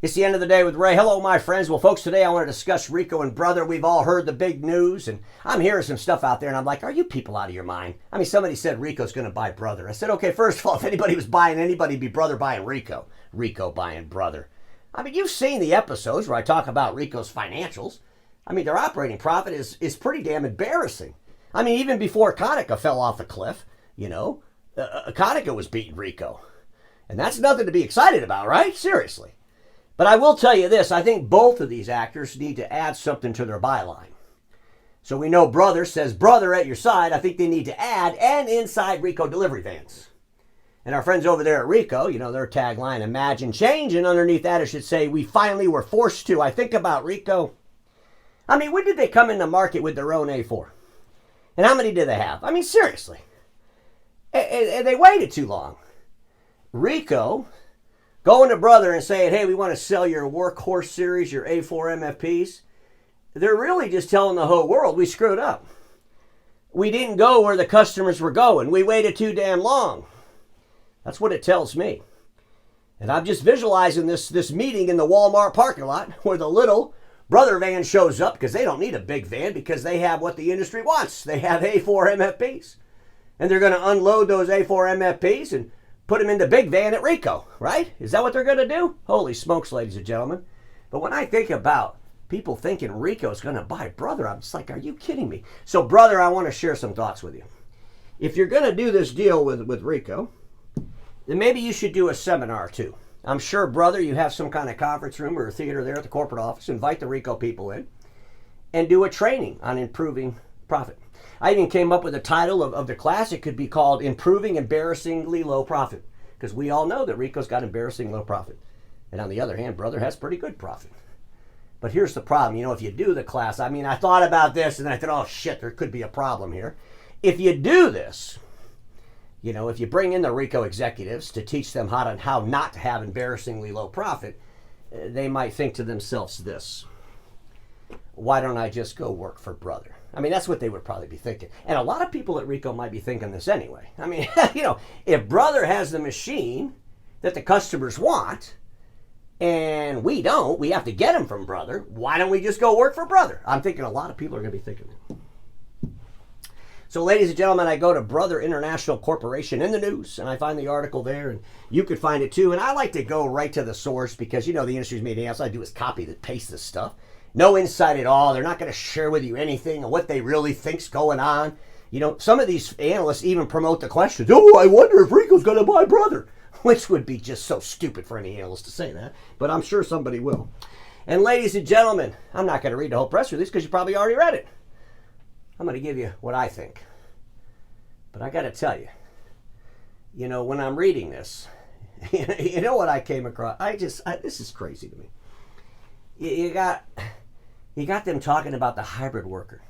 It's the end of the day with Ray. Hello, my friends. Well, folks, today I want to discuss Ricoh and Brother. We've all heard the big news, and I'm hearing some stuff out there, and I'm like, are you people out of your mind? I mean, somebody said Ricoh's going to buy Brother. I said, okay, first of all, if anybody was buying anybody, it'd be Brother buying Ricoh. Ricoh buying Brother. I mean, you've seen the episodes where I talk about Ricoh's financials. I mean, their operating profit is pretty damn embarrassing. I mean, even before Konica fell off the cliff, Konica was beating Ricoh. And that's nothing to be excited about, right? Seriously. But I will tell you this, I think both of these actors need to add something to their byline. So we know Brother says, brother at your side. I think they need to add and inside Ricoh delivery vans. And our friends over there at Ricoh, their tagline, imagine change. And underneath that, it should say, we finally were forced to. I think about Ricoh. I mean, when did they come into market with their own A4? And how many did they have? I mean, seriously. And they waited too long. Ricoh going to Brother and saying, hey, we want to sell your Workhorse series, your A4 MFPs. They're really just telling the whole world we screwed up. We didn't go where the customers were going. We waited too damn long. That's what it tells me. And I'm just visualizing this meeting in the Walmart parking lot where the little Brother van shows up because they don't need a big van because they have what the industry wants. They have A4 MFPs. And they're going to unload those A4 MFPs and put them in the big van at Ricoh, right? Is that what they're going to do? Holy smokes, ladies and gentlemen. But when I think about people thinking Ricoh is going to buy Brother, I'm just like, are you kidding me? So, Brother, I want to share some thoughts with you. If you're going to do this deal with Ricoh, then maybe you should do a seminar too. I'm sure, Brother, you have some kind of conference room or a theater there at the corporate office. Invite the Ricoh people in and do a training on improving profit. I even came up with a title of the class. It could be called Improving Embarrassingly Low Profit, because we all know that Ricoh's got embarrassing low profit. And on the other hand, Brother has pretty good profit. But here's the problem. If you do the class, I thought about this and I thought, oh shit, there could be a problem here. If you do this, if you bring in the Ricoh executives to teach them how not to have embarrassingly low profit, they might think to themselves this: why don't I just go work for Brother? I mean, that's what they would probably be thinking. And a lot of people at Ricoh might be thinking this anyway. I mean, if Brother has the machine that the customers want and we don't, we have to get them from Brother, why don't we just go work for Brother? I'm thinking a lot of people are going to be thinking that. So, ladies and gentlemen, I go to Brother International Corporation in the news, and I find the article there, and you could find it too. And I like to go right to the source because, the industry's made else I do is copy and paste this stuff. No insight at all. They're not going to share with you anything of what they really think's going on. Some of these analysts even promote the questions. Oh, I wonder if Ricoh's going to buy Brother, which would be just so stupid for any analyst to say that, but I'm sure somebody will. And ladies and gentlemen, I'm not going to read the whole press release because you probably already read it. I'm going to give you what I think. But I got to tell you, when I'm reading this, you know what I came across? This is crazy to me. You got them talking about the hybrid worker.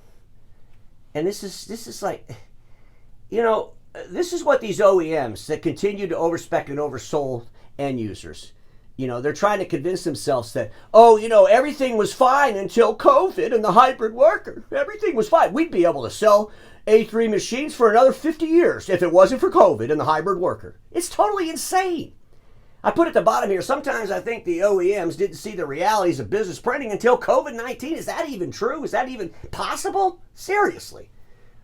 And this is like, this is what these OEMs that continue to overspec and oversold end users, they're trying to convince themselves that, everything was fine until COVID and the hybrid worker. Everything was fine. We'd be able to sell A3 machines for another 50 years if it wasn't for COVID and the hybrid worker. It's totally insane. I put at the bottom here, sometimes I think the OEMs didn't see the realities of business printing until COVID-19. Is that even true? Is that even possible? Seriously.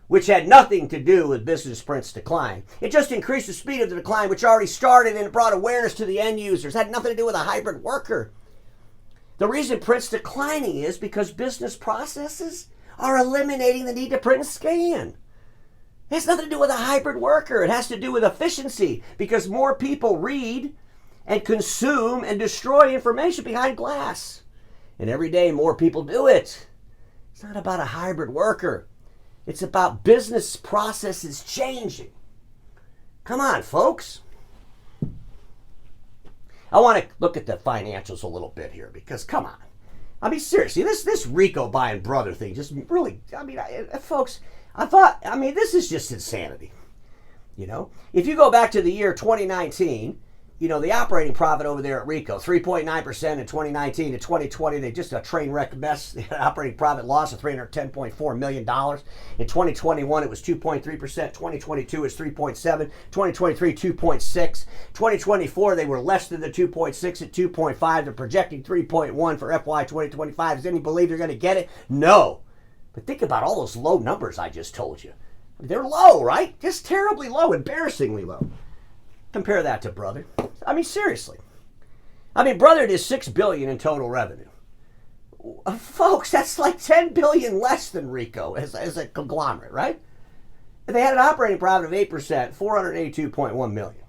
Which had nothing to do with business print's decline. It just increased the speed of the decline, which already started, and it brought awareness to the end users. It had nothing to do with a hybrid worker. The reason print's declining is because business processes are eliminating the need to print and scan. It has nothing to do with a hybrid worker. It has to do with efficiency, because more people read and consume and destroy information behind glass. And every day more people do it. It's not about a hybrid worker. It's about business processes changing. Come on, folks. I want to look at the financials a little bit here because, come on. I mean, seriously, this Ricoh buying Brother thing just really, folks, this is just insanity. If you go back to the year 2019, the operating profit over there at Ricoh, 3.9% in 2019 to 2020. They just a train wreck mess. They had an operating profit loss of $310.4 million. In 2021, it was 2.3%. 2022 is 3.7. 2023, 2.6. 2024, they were less than the 2.6 at 2.5. They're projecting 3.1 for FY 2025. Does anybody believe they're going to get it? No. But think about all those low numbers I just told you. They're low, right? Just terribly low, embarrassingly low. Compare that to Brother. I mean, seriously. I mean, Brother did $6 billion in total revenue. Folks, that's like $10 billion less than Ricoh as a conglomerate, right? And they had an operating profit of 8%, $482.1 million.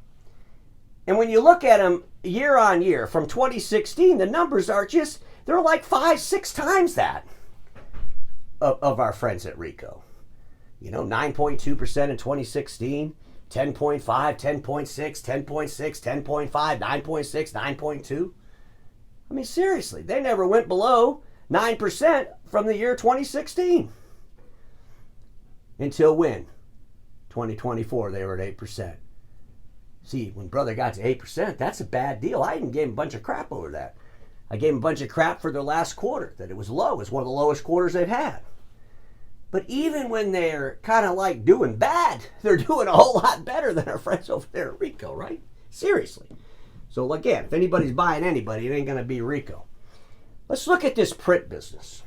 And when you look at them year on year from 2016, the numbers are just, they're like 5-6 times that of our friends at Ricoh. 9.2% in 2016. 10.5, 10.6, 10.6, 10.5, 9.6, 9.2. I mean, seriously, they never went below 9% from the year 2016. Until when? 2024, they were at 8%. See, when Brother got to 8%, that's a bad deal. I even gave him a bunch of crap over that. I gave him a bunch of crap for their last quarter, that it was low. It's one of the lowest quarters they've had. But even when they're kind of like doing bad, they're doing a whole lot better than our friends over there at Ricoh, right? Seriously. So again, if anybody's buying anybody, it ain't going to be Ricoh. Let's look at this print business.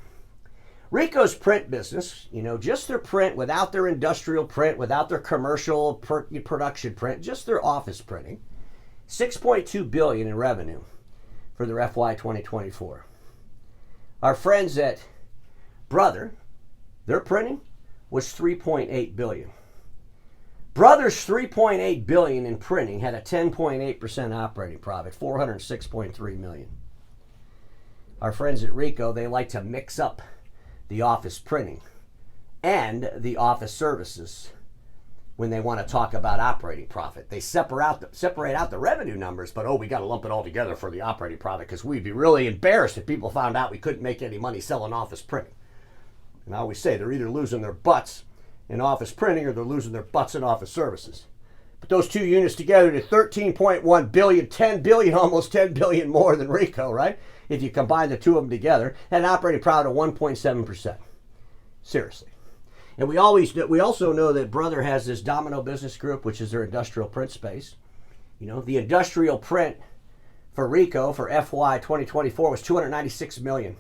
Ricoh's print business, just their print without their industrial print, without their commercial production print, just their office printing. $6.2 billion in revenue for their FY 2024. Our friends at Brother, their printing was $3.8 billion. Brother's $3.8 billion in printing had a 10.8% operating profit, $406.3 million. Our friends at Ricoh, they like to mix up the office printing and the office services when they want to talk about operating profit. They separate out the revenue numbers, but we got to lump it all together for the operating profit because we'd be really embarrassed if people found out we couldn't make any money selling office printing. And I always say they're either losing their butts in office printing or they're losing their butts in office services. But those two units together to $13.1 billion, $10 billion, almost $10 billion more than Ricoh, right? If you combine the two of them together, and an operating profit of 1.7%. Seriously. And we also know that Brother has this Domino Business Group, which is their industrial print space. The industrial print for Ricoh for FY 2024 was $296 million.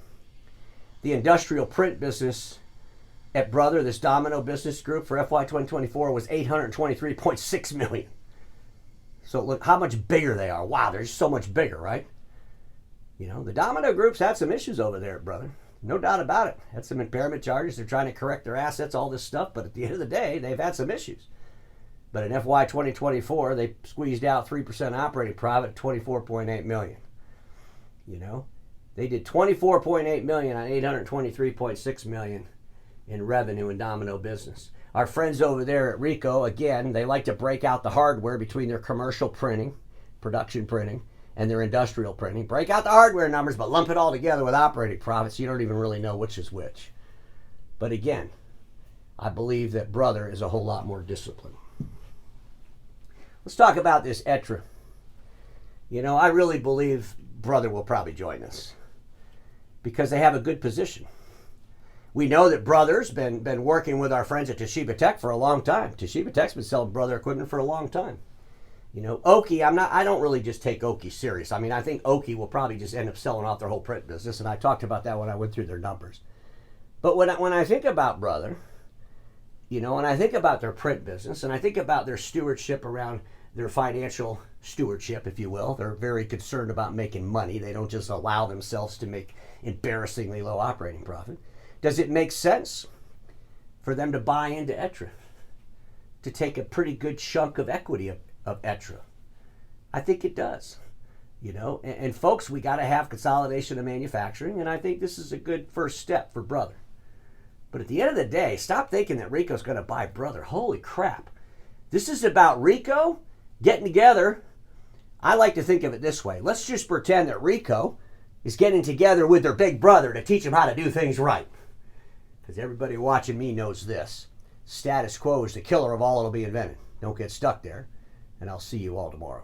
The industrial print business at Brother, this Domino Business Group for FY 2024 was $823.6 million. So look how much bigger they are. Wow, they're just so much bigger, right? The Domino Group's had some issues over there at Brother. No doubt about it. Had some impairment charges. They're trying to correct their assets, all this stuff. But at the end of the day, they've had some issues. But in FY 2024, they squeezed out 3% operating profit at $24.8 million. They did $24.8 million on $823.6 million in revenue in Domino Business. Our friends over there at Ricoh, again, they like to break out the hardware between their commercial printing, production printing, and their industrial printing. Break out the hardware numbers, but lump it all together with operating profits. You don't even really know which is which. But again, I believe that Brother is a whole lot more disciplined. Let's talk about this ETRIA. I really believe Brother will probably join us because they have a good position. We know that Brother's been working with our friends at Toshiba Tech for a long time. Toshiba Tech's been selling Brother equipment for a long time. Oki, I don't really just take Oki serious. I think Oki will probably just end up selling off their whole print business, and I talked about that when I went through their numbers. But when I think about Brother, and I think about their print business, and I think about their stewardship around their financial stewardship, if you will. They're very concerned about making money. They don't just allow themselves to make embarrassingly low operating profit. Does it make sense for them to buy into ETRIA? To take a pretty good chunk of equity of ETRIA? I think it does. And folks, we got to have consolidation of manufacturing, and I think this is a good first step for Brother. But at the end of the day, stop thinking that Ricoh's going to buy Brother. Holy crap. This is about Ricoh getting together. I like to think of it this way. Let's just pretend that Ricoh is getting together with their big brother to teach them how to do things right. Because everybody watching me knows this. Status quo is the killer of all that'll be invented. Don't get stuck there, and I'll see you all tomorrow.